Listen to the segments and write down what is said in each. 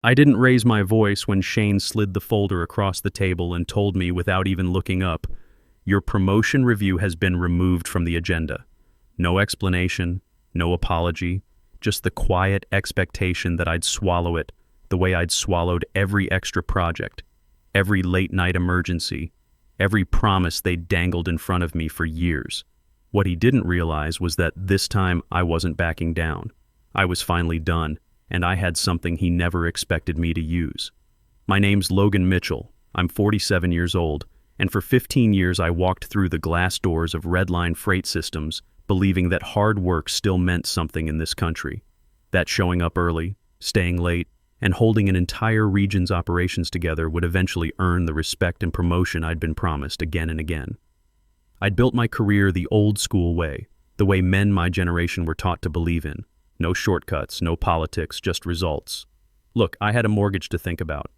I didn't raise my voice when Shane slid the folder across the table and told me without even looking up, "Your promotion review has been removed from the agenda." No explanation, no apology, just the quiet expectation that I'd swallow it the way I'd swallowed every extra project, every late-night emergency, every promise they'd dangled in front of me for years. What he didn't realize was that this time I wasn't backing down. I was finally done, and I had something he never expected me to use. My name's Logan Mitchell. I'm 47 years old, and for 15 years I walked through the glass doors of Redline Freight Systems, believing that hard work still meant something in this country. That showing up early, staying late, and holding an entire region's operations together would eventually earn the respect and promotion I'd been promised again and again. I'd built my career the old-school way, the way men my generation were taught to believe in. No shortcuts, no politics, just results. Look, I had a mortgage to think about.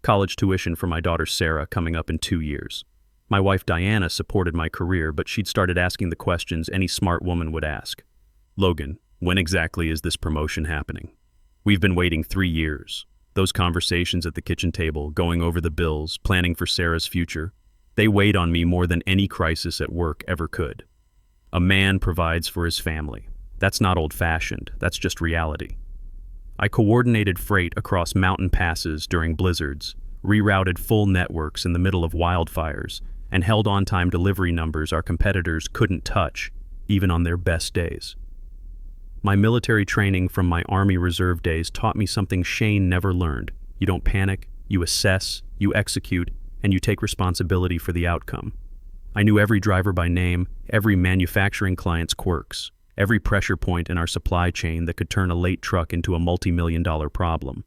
College tuition for my daughter Sarah coming up in 2 years. My wife Diana supported my career, but she'd started asking the questions any smart woman would ask. "Logan, when exactly is this promotion happening? We've been waiting 3 years. Those conversations at the kitchen table, going over the bills, planning for Sarah's future, they weighed on me more than any crisis at work ever could. A man provides for his family. That's not old-fashioned, that's just reality. I coordinated freight across mountain passes during blizzards, rerouted full networks in the middle of wildfires, and held on-time delivery numbers our competitors couldn't touch, even on their best days. My military training from my Army Reserve days taught me something Shane never learned. You don't panic, you assess, you execute, and you take responsibility for the outcome. I knew every driver by name, every manufacturing client's quirks, every pressure point in our supply chain that could turn a late truck into a multi-million-dollar problem.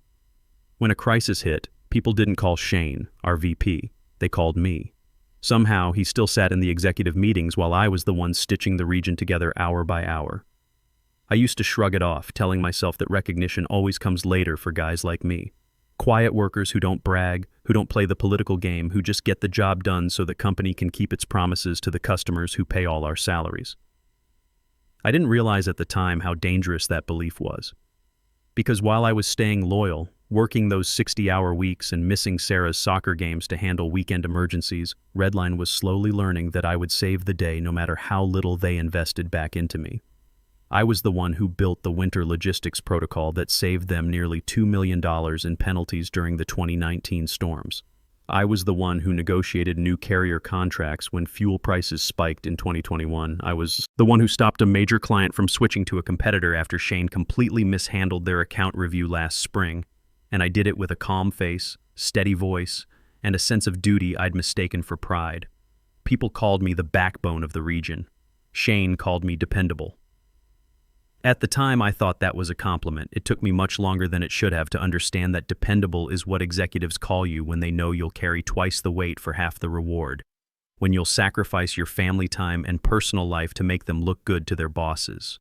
When a crisis hit, people didn't call Shane, our VP, they called me. Somehow, he still sat in the executive meetings while I was the one stitching the region together hour by hour. I used to shrug it off, telling myself that recognition always comes later for guys like me. Quiet workers who don't brag, who don't play the political game, who just get the job done so the company can keep its promises to the customers who pay all our salaries. I didn't realize at the time how dangerous that belief was. Because while I was staying loyal, working those 60-hour weeks and missing Sarah's soccer games to handle weekend emergencies, Redline was slowly learning that I would save the day no matter how little they invested back into me. I was the one who built the winter logistics protocol that saved them nearly $2 million in penalties during the 2019 storms. I was the one who negotiated new carrier contracts when fuel prices spiked in 2021. I was the one who stopped a major client from switching to a competitor after Shane completely mishandled their account review last spring. And I did it with a calm face, steady voice, and a sense of duty I'd mistaken for pride. People called me the backbone of the region. Shane called me dependable. At the time, I thought that was a compliment. It took me much longer than it should have to understand that dependable is what executives call you when they know you'll carry twice the weight for half the reward, when you'll sacrifice your family time and personal life to make them look good to their bosses.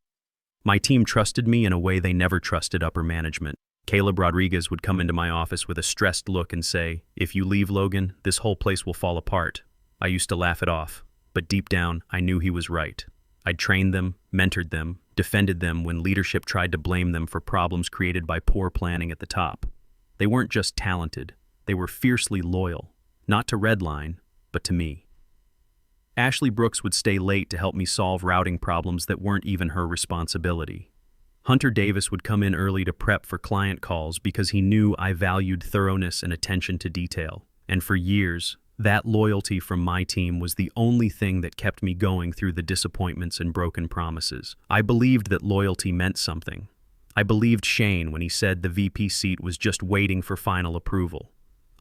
My team trusted me in a way they never trusted upper management. Caleb Rodriguez would come into my office with a stressed look and say, "If you leave, Logan, this whole place will fall apart." I used to laugh it off, but deep down, I knew he was right. I'd trained them, mentored them, defended them when leadership tried to blame them for problems created by poor planning at the top. They weren't just talented, they were fiercely loyal, not to Redline, but to me. Ashley Brooks would stay late to help me solve routing problems that weren't even her responsibility. Hunter Davis would come in early to prep for client calls because he knew I valued thoroughness and attention to detail. And for years, that loyalty from my team was the only thing that kept me going through the disappointments and broken promises. I believed that loyalty meant something. I believed Shane when he said the VP seat was just waiting for final approval.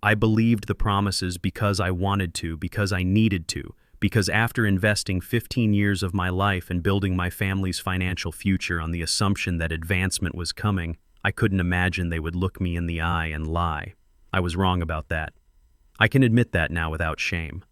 I believed the promises because I wanted to, because I needed to, because after investing 15 years of my life and building my family's financial future on the assumption that advancement was coming, I couldn't imagine they would look me in the eye and lie. I was wrong about that. I can admit that now without shame.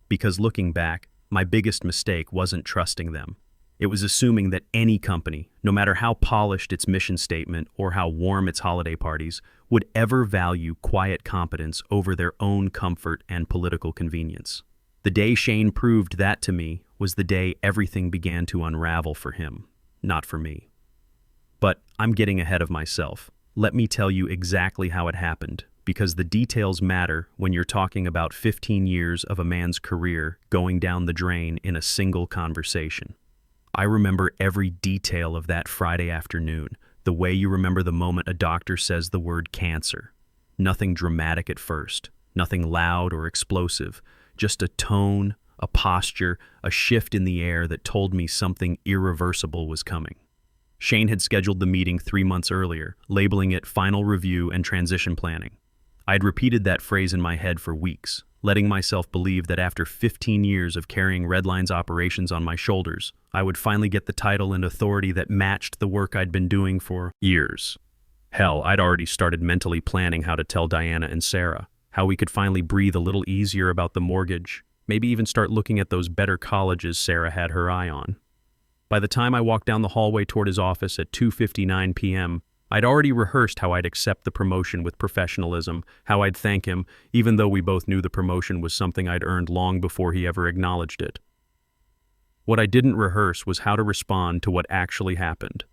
Because looking back, my biggest mistake wasn't trusting them. It was assuming that any company, no matter how polished its mission statement or how warm its holiday parties, would ever value quiet competence over their own comfort and political convenience. The day Shane proved that to me was the day everything began to unravel for him, not for me. But I'm getting ahead of myself. Let me tell you exactly how it happened, because the details matter when you're talking about 15 years of a man's career going down the drain in a single conversation. I remember every detail of that Friday afternoon, the way you remember the moment a doctor says the word cancer. Nothing dramatic at first, nothing loud or explosive, just a tone, a posture, a shift in the air that told me something irreversible was coming. Shane had scheduled the meeting 3 months earlier, labeling it final review and transition planning. I'd repeated that phrase in my head for weeks, letting myself believe that after 15 years of carrying Redline's operations on my shoulders, I would finally get the title and authority that matched the work I'd been doing for years. Hell, I'd already started mentally planning how to tell Diana and Sarah, how we could finally breathe a little easier about the mortgage, maybe even start looking at those better colleges Sarah had her eye on. By the time I walked down the hallway toward his office at 2:59 p.m., I'd already rehearsed how I'd accept the promotion with professionalism, how I'd thank him, even though we both knew the promotion was something I'd earned long before he ever acknowledged it. What I didn't rehearse was how to respond to what actually happened.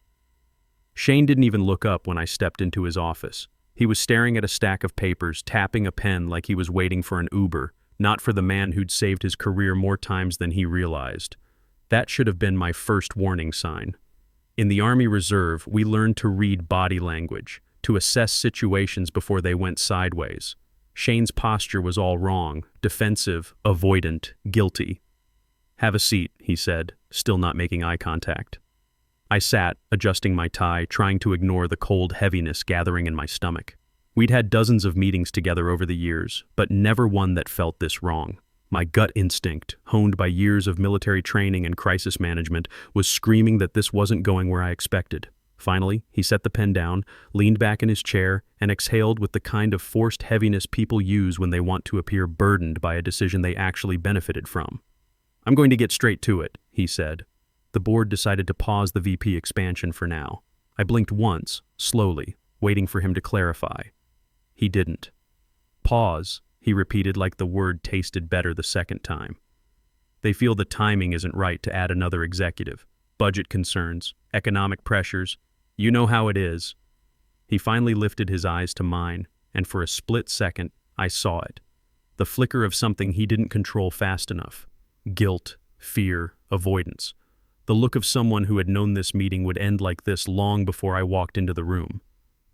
Shane didn't even look up when I stepped into his office. He was staring at a stack of papers, tapping a pen like he was waiting for an Uber, not for the man who'd saved his career more times than he realized. That should have been my first warning sign. In the Army Reserve, we learned to read body language, to assess situations before they went sideways. Shane's posture was all wrong, defensive, avoidant, guilty. "Have a seat," he said, still not making eye contact. I sat, adjusting my tie, trying to ignore the cold heaviness gathering in my stomach. We'd had dozens of meetings together over the years, but never one that felt this wrong. My gut instinct, honed by years of military training and crisis management, was screaming that this wasn't going where I expected. Finally, he set the pen down, leaned back in his chair, and exhaled with the kind of forced heaviness people use when they want to appear burdened by a decision they actually benefited from. "I'm going to get straight to it," he said. The board decided to pause the VP expansion for now. I blinked once, slowly, waiting for him to clarify. He didn't. "Pause," he repeated like the word tasted better the second time. "They feel the timing isn't right to add another executive. Budget concerns, economic pressures. You know how it is." He finally lifted his eyes to mine, and for a split second, I saw it. The flicker of something he didn't control fast enough. Guilt, fear, avoidance. The look of someone who had known this meeting would end like this long before I walked into the room.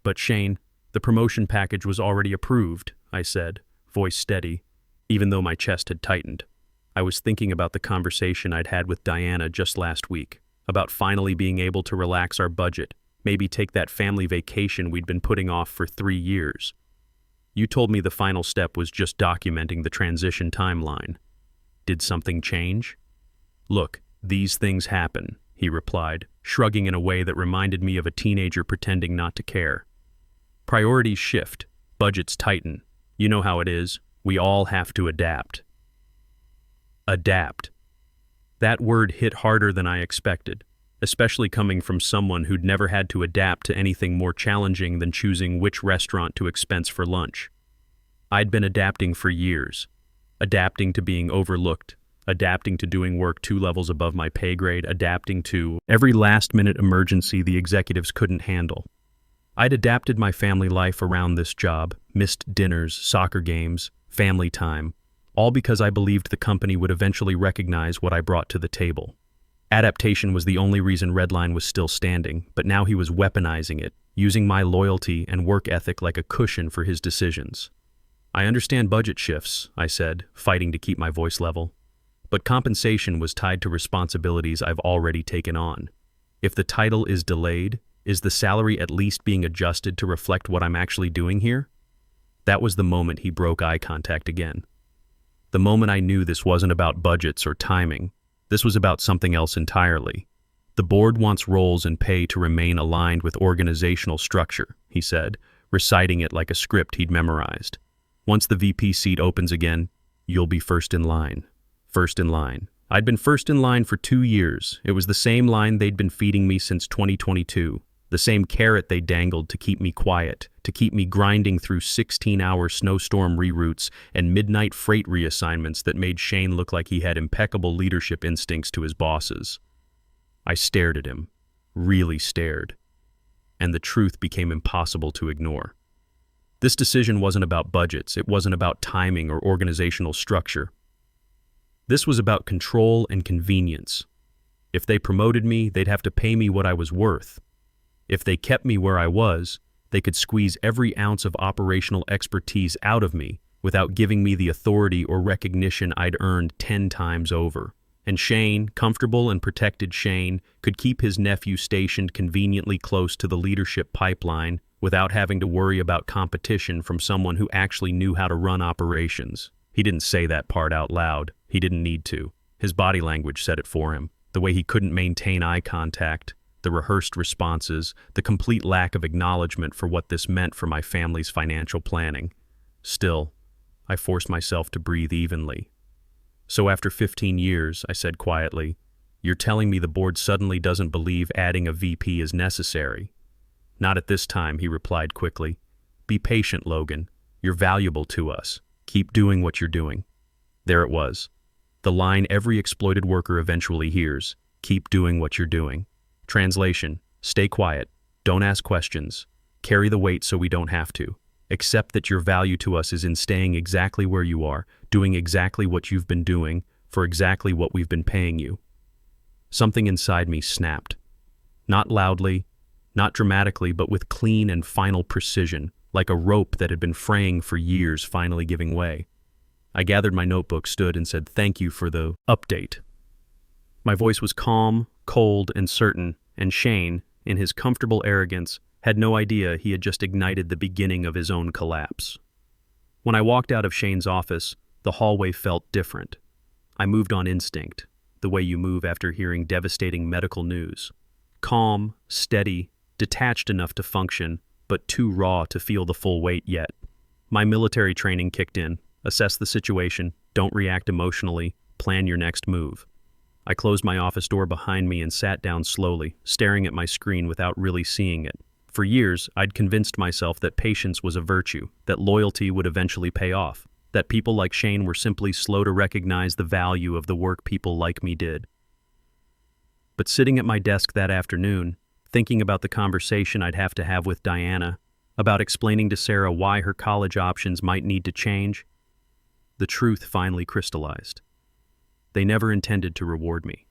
"But Shane, the promotion package was already approved," I said, voice steady, even though my chest had tightened. I was thinking about the conversation I'd had with Diana just last week, about finally being able to relax our budget, maybe take that family vacation we'd been putting off for 3 years. "You told me the final step was just documenting the transition timeline. Did something change?" "Look, these things happen," he replied, shrugging in a way that reminded me of a teenager pretending not to care. "Priorities shift, budgets tighten. You know how it is. We all have to adapt." Adapt. That word hit harder than I expected, especially coming from someone who'd never had to adapt to anything more challenging than choosing which restaurant to expense for lunch. I'd been adapting for years. Adapting to being overlooked, adapting to doing work 2 levels above my pay grade, adapting to every last-minute emergency the executives couldn't handle. I'd adapted my family life around this job, missed dinners, soccer games, family time, all because I believed the company would eventually recognize what I brought to the table. Adaptation was the only reason Redline was still standing, but now he was weaponizing it, using my loyalty and work ethic like a cushion for his decisions. "I understand budget shifts," I said, fighting to keep my voice level. "But compensation was tied to responsibilities I've already taken on. If the title is delayed, is the salary at least being adjusted to reflect what I'm actually doing here?" That was the moment he broke eye contact again. The moment I knew this wasn't about budgets or timing. This was about something else entirely. "The board wants roles and pay to remain aligned with organizational structure," he said, reciting it like a script he'd memorized. "Once the VP seat opens again, you'll be first in line." First in line. I'd been first in line for 2 years. It was the same line they'd been feeding me since 2022. The same carrot they dangled to keep me quiet, to keep me grinding through 16-hour snowstorm reroutes and midnight freight reassignments that made Shane look like he had impeccable leadership instincts to his bosses. I stared at him, really stared. and the truth became impossible to ignore. This decision wasn't about budgets, it wasn't about timing or organizational structure. This was about control and convenience. If they promoted me, they'd have to pay me what I was worth. If they kept me where I was, they could squeeze every ounce of operational expertise out of me without giving me the authority or recognition I'd earned 10 times over. And Shane, comfortable and protected Shane, could keep his nephew stationed conveniently close to the leadership pipeline without having to worry about competition from someone who actually knew how to run operations. He didn't say that part out loud. He didn't need to. His body language said it for him. The way he couldn't maintain eye contact, the rehearsed responses, the complete lack of acknowledgement for what this meant for my family's financial planning. Still, I forced myself to breathe evenly. "So after 15 years, I said quietly, you're telling me the board suddenly doesn't believe adding a VP is necessary?" "Not at this time," he replied quickly. "Be patient, Logan. You're valuable to us. Keep doing what you're doing." There it was. The line every exploited worker eventually hears: keep doing what you're doing. Translation: stay quiet, don't ask questions, carry the weight so we don't have to. Accept that your value to us is in staying exactly where you are, doing exactly what you've been doing, for exactly what we've been paying you. Something inside me snapped. Not loudly, not dramatically, but with clean and final precision, like a rope that had been fraying for years finally giving way. I gathered my notebook, stood, and said thank you for the update. My voice was calm, cold, and certain, and Shane, in his comfortable arrogance, had no idea he had just ignited the beginning of his own collapse. When I walked out of Shane's office, the hallway felt different. I moved on instinct, the way you move after hearing devastating medical news. Calm, steady, detached enough to function, but too raw to feel the full weight yet. My military training kicked in. Assess the situation, don't react emotionally, plan your next move. I closed my office door behind me and sat down slowly, staring at my screen without really seeing it. For years, I'd convinced myself that patience was a virtue, that loyalty would eventually pay off, that people like Shane were simply slow to recognize the value of the work people like me did. But sitting at my desk that afternoon, thinking about the conversation I'd have to have with Diana, about explaining to Sarah why her college options might need to change, the truth finally crystallized. They never intended to reward me.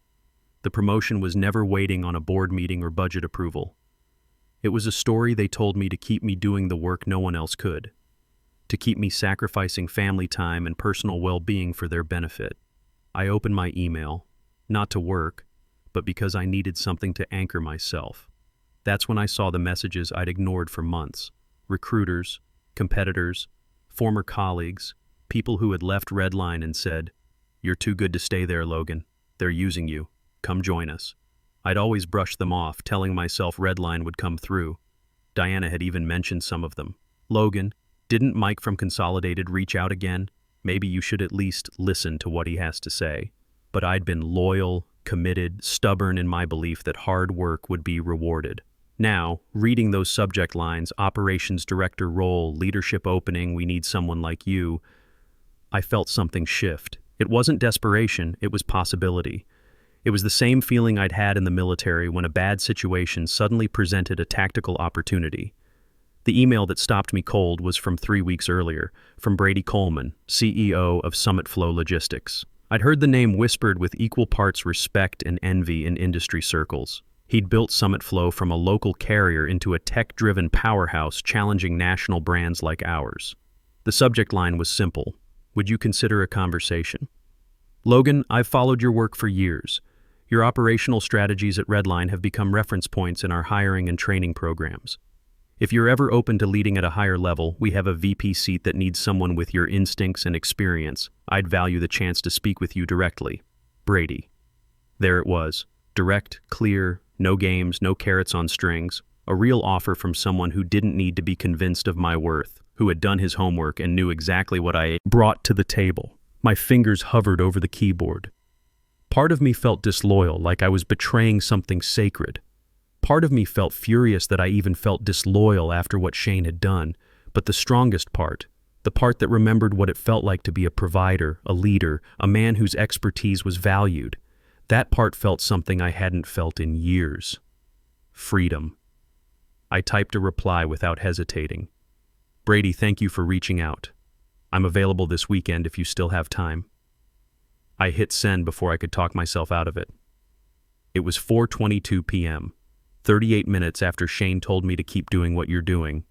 The promotion was never waiting on a board meeting or budget approval. It was a story they told me to keep me doing the work no one else could, to keep me sacrificing family time and personal well-being for their benefit. I opened my email, not to work, but because I needed something to anchor myself. That's when I saw the messages I'd ignored for months. Recruiters, competitors, former colleagues, people who had left Redline and said, "You're too good to stay there, Logan. They're using you. Come join us." I'd always brushed them off, telling myself Redline would come through. Diana had even mentioned some of them. "Logan, didn't Mike from Consolidated reach out again? Maybe you should at least listen to what he has to say." But I'd been loyal, committed, stubborn in my belief that hard work would be rewarded. Now, reading those subject lines, operations director role, leadership opening, we need someone like you, I felt something shift. It wasn't desperation, it was possibility. It was the same feeling I'd had in the military when a bad situation suddenly presented a tactical opportunity. The email that stopped me cold was from 3 weeks earlier, from Brady Coleman, CEO of Summit Flow Logistics. I'd heard the name whispered with equal parts respect and envy in industry circles. He'd built Summit Flow from a local carrier into a tech-driven powerhouse challenging national brands like ours. The subject line was simple: would you consider a conversation? "Logan, I've followed your work for years. Your operational strategies at Redline have become reference points in our hiring and training programs. If you're ever open to leading at a higher level, we have a VP seat that needs someone with your instincts and experience. I'd value the chance to speak with you directly. Brady." There it was. Direct, clear, no games, no carrots on strings. A real offer from someone who didn't need to be convinced of my worth, who had done his homework and knew exactly what I brought to the table. My fingers hovered over the keyboard. Part of me felt disloyal, like I was betraying something sacred. Part of me felt furious that I even felt disloyal after what Shane had done. But the strongest part, the part that remembered what it felt like to be a provider, a leader, a man whose expertise was valued, that part felt something I hadn't felt in years. Freedom. I typed a reply without hesitating. Brady, thank you for reaching out. I'm available this weekend if you still have time. I hit send before I could talk myself out of it. It was 4:22 p.m., 38 minutes after Shane told me to keep doing what you're doing,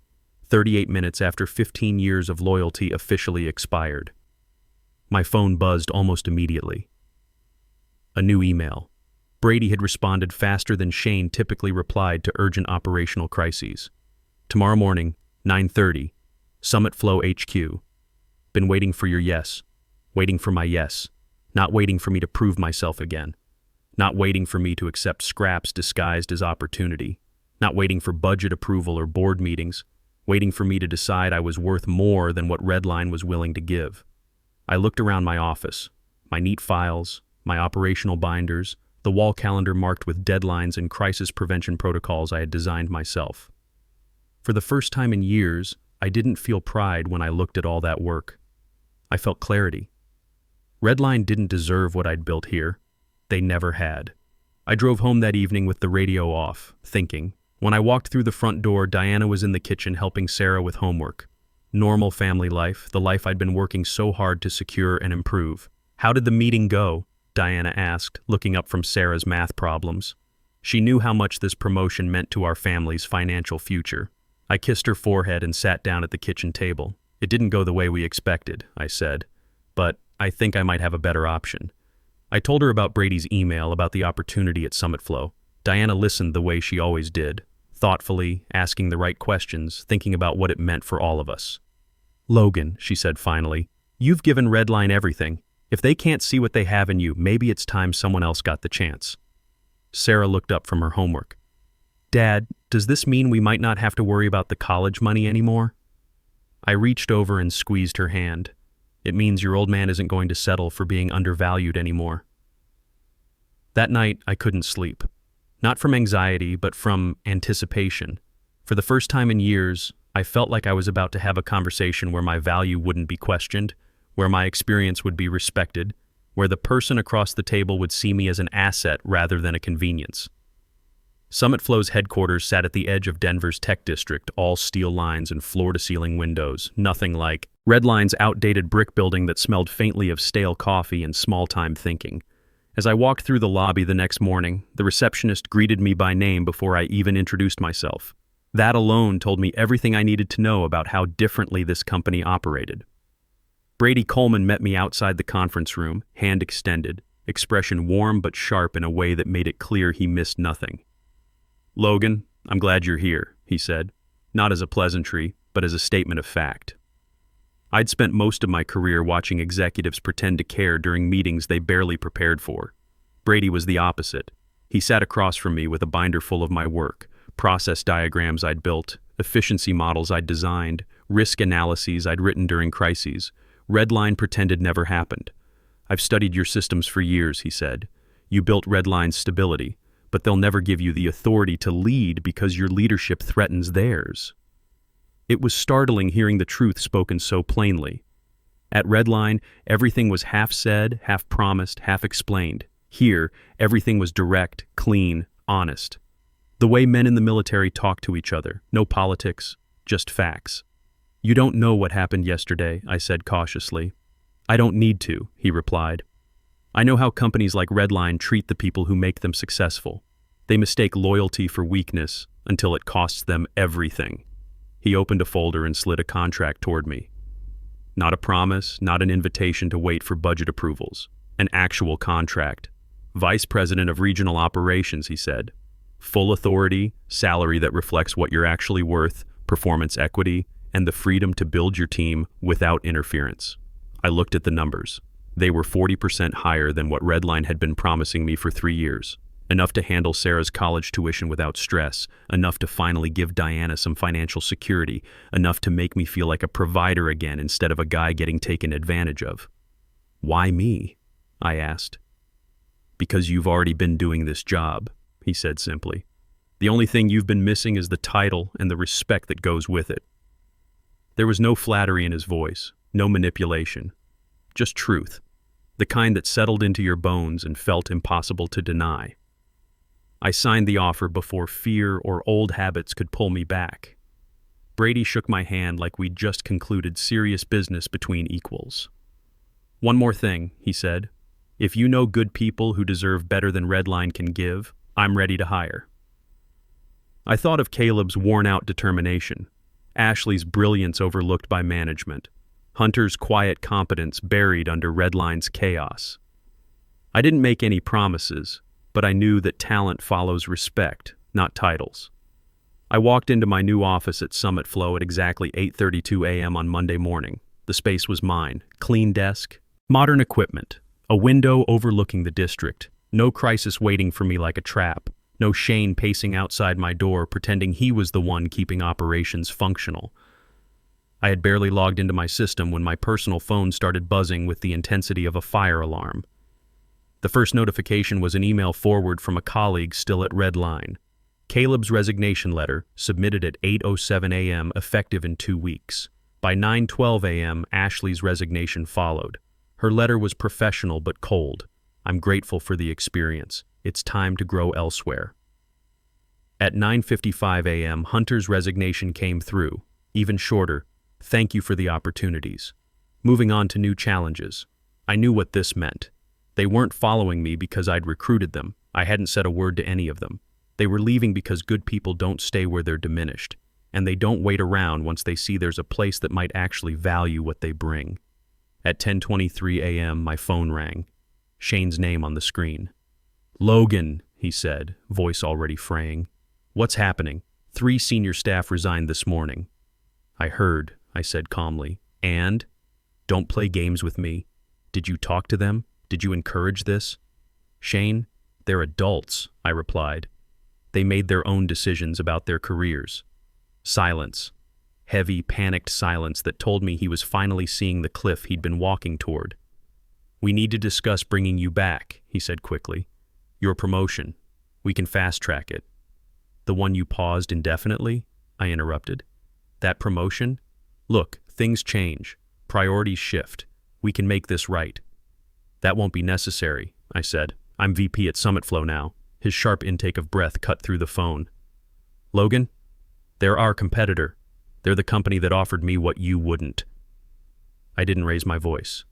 38 minutes after 15 years of loyalty officially expired. My phone buzzed almost immediately. A new email. Brady had responded faster than Shane typically replied to urgent operational crises. Tomorrow morning, 9:30, Summit Flow HQ. Been waiting for your yes. Waiting for my yes. Not waiting for me to prove myself again. Not waiting for me to accept scraps disguised as opportunity. Not waiting for budget approval or board meetings. Waiting for me to decide I was worth more than what Redline was willing to give. I looked around my office, my neat files, my operational binders, the wall calendar marked with deadlines and crisis prevention protocols I had designed myself. For the first time in years, I didn't feel pride when I looked at all that work. I felt clarity. Redline didn't deserve what I'd built here. They never had. I drove home that evening with the radio off, thinking. When I walked through the front door, Diana was in the kitchen helping Sarah with homework. Normal family life, the life I'd been working so hard to secure and improve. How did the meeting go? Diana asked, looking up from Sarah's math problems. She knew how much this promotion meant to our family's financial future. I kissed her forehead and sat down at the kitchen table. It didn't go the way we expected, I said, but I think I might have a better option. I told her about Brady's email about the opportunity at Summit Flow. Diana listened the way she always did, thoughtfully, asking the right questions, thinking about what it meant for all of us. Logan, she said finally, you've given Redline everything. If they can't see what they have in you, maybe it's time someone else got the chance. Sarah looked up from her homework. Dad, does this mean we might not have to worry about the college money anymore? I reached over and squeezed her hand. It means your old man isn't going to settle for being undervalued anymore. That night, I couldn't sleep. Not from anxiety, but from anticipation. For the first time in years, I felt like I was about to have a conversation where my value wouldn't be questioned, where my experience would be respected, where the person across the table would see me as an asset rather than a convenience. Summit Flow's headquarters sat at the edge of Denver's tech district, all steel lines and floor-to-ceiling windows, nothing like Redline's outdated brick building that smelled faintly of stale coffee and small-time thinking. As I walked through the lobby the next morning, the receptionist greeted me by name before I even introduced myself. That alone told me everything I needed to know about how differently this company operated. Brady Coleman met me outside the conference room, hand extended, expression warm but sharp in a way that made it clear he missed nothing. Logan, I'm glad you're here, he said, not as a pleasantry, but as a statement of fact. I'd spent most of my career watching executives pretend to care during meetings they barely prepared for. Brady was the opposite. He sat across from me with a binder full of my work, process diagrams I'd built, efficiency models I'd designed, risk analyses I'd written during crises. Redline pretended never happened. I've studied your systems for years, he said. You built Redline's stability, but they'll never give you the authority to lead because your leadership threatens theirs. It was startling hearing the truth spoken so plainly. At Redline, everything was half said, half promised, half explained. Here, everything was direct, clean, honest. The way men in the military talk to each other, no politics, just facts. You don't know what happened yesterday, I said cautiously. I don't need to, he replied. I know how companies like Redline treat the people who make them successful. They mistake loyalty for weakness until it costs them everything. He opened a folder and slid a contract toward me. Not a promise, not an invitation to wait for budget approvals. An actual contract. Vice President of Regional Operations, he said. Full authority, salary that reflects what you're actually worth, performance equity, and the freedom to build your team without interference. I looked at the numbers. They were 40% higher than what Redline had been promising me for 3 years. Enough to handle Sarah's college tuition without stress, enough to finally give Diana some financial security, enough to make me feel like a provider again instead of a guy getting taken advantage of. Why me? I asked. Because you've already been doing this job, he said simply. The only thing you've been missing is the title and the respect that goes with it. There was no flattery in his voice, no manipulation, just truth, the kind that settled into your bones and felt impossible to deny. I signed the offer before fear or old habits could pull me back. Brady shook my hand like we'd just concluded serious business between equals. "One more thing," he said. "If you know good people who deserve better than Redline can give, I'm ready to hire." I thought of Caleb's worn-out determination, Ashley's brilliance overlooked by management, Hunter's quiet competence buried under Redline's chaos. I didn't make any promises, but I knew that talent follows respect, not titles. I walked into my new office at Summit Flow at exactly 8:32 a.m. on Monday morning. The space was mine. Clean desk, modern equipment, a window overlooking the district, no crisis waiting for me like a trap, no Shane pacing outside my door pretending he was the one keeping operations functional. I had barely logged into my system when my personal phone started buzzing with the intensity of a fire alarm. The first notification was an email forward from a colleague still at Redline. Caleb's resignation letter, submitted at 8:07 a.m., effective in 2 weeks. By 9:12 a.m., Ashley's resignation followed. Her letter was professional but cold. "I'm grateful for the experience. It's time to grow elsewhere." At 9:55 a.m., Hunter's resignation came through, even shorter. "Thank you for the opportunities. Moving on to new challenges." I knew what this meant. They weren't following me because I'd recruited them. I hadn't said a word to any of them. They were leaving because good people don't stay where they're diminished, and they don't wait around once they see there's a place that might actually value what they bring. At 10:23 a.m., my phone rang. Shane's name on the screen. "Logan," he said, voice already fraying. "What's happening? 3 senior staff resigned this morning." "I heard," I said calmly. "And? Don't play games with me. Did you talk to them? Did you encourage this?" "Shane, they're adults," I replied. "They made their own decisions about their careers." Silence. Heavy, panicked silence that told me he was finally seeing the cliff he'd been walking toward. "We need to discuss bringing you back," he said quickly. "Your promotion. We can fast-track it." "The one you paused indefinitely?" I interrupted. "That promotion? Look, things change. Priorities shift. We can make this right." "That won't be necessary," I said. "I'm VP at Summit Flow now." His sharp intake of breath cut through the phone. "Logan, they're our competitor. They're the company that offered me what you wouldn't." I didn't raise my voice.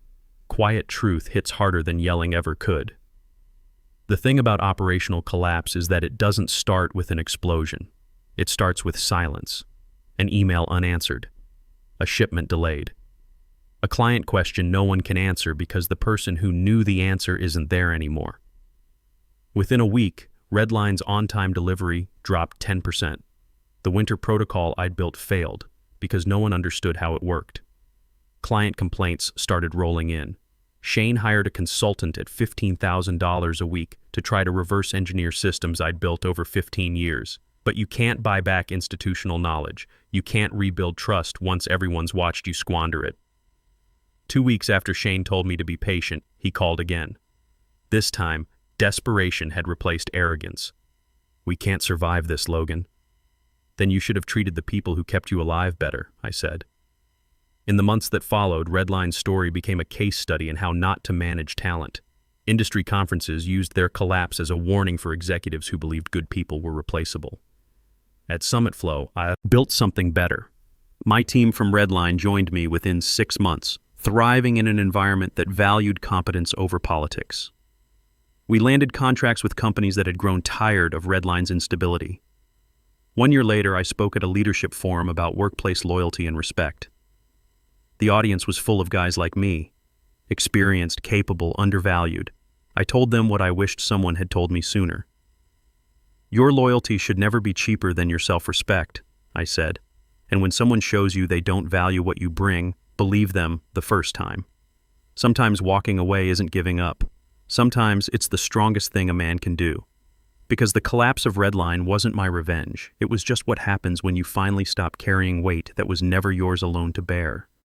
Quiet truth hits harder than yelling ever could. The thing about operational collapse is that it doesn't start with an explosion. It starts with silence. An email unanswered. A shipment delayed. A client question no one can answer because the person who knew the answer isn't there anymore. Within a week, Redline's on-time delivery dropped 10%. The winter protocol I'd built failed because no one understood how it worked. Client complaints started rolling in. Shane hired a consultant at $15,000 a week to try to reverse engineer systems I'd built over 15 years. But you can't buy back institutional knowledge. You can't rebuild trust once everyone's watched you squander it. 2 weeks after Shane told me to be patient, he called again. This time, desperation had replaced arrogance. "We can't survive this, Logan." "Then you should have treated the people who kept you alive better," I said. In the months that followed, Redline's story became a case study in how not to manage talent. Industry conferences used their collapse as a warning for executives who believed good people were replaceable. At Summit Flow, I built something better. My team from Redline joined me within 6 months, thriving in an environment that valued competence over politics. We landed contracts with companies that had grown tired of Redline's instability. 1 year later, I spoke at a leadership forum about workplace loyalty and respect. The audience was full of guys like me, experienced, capable, undervalued. I told them what I wished someone had told me sooner. "Your loyalty should never be cheaper than your self-respect," I said. "And when someone shows you they don't value what you bring, believe them the first time. Sometimes walking away isn't giving up. Sometimes it's the strongest thing a man can do." Because the collapse of Redline wasn't my revenge. It was just what happens when you finally stop carrying weight that was never yours alone to bear.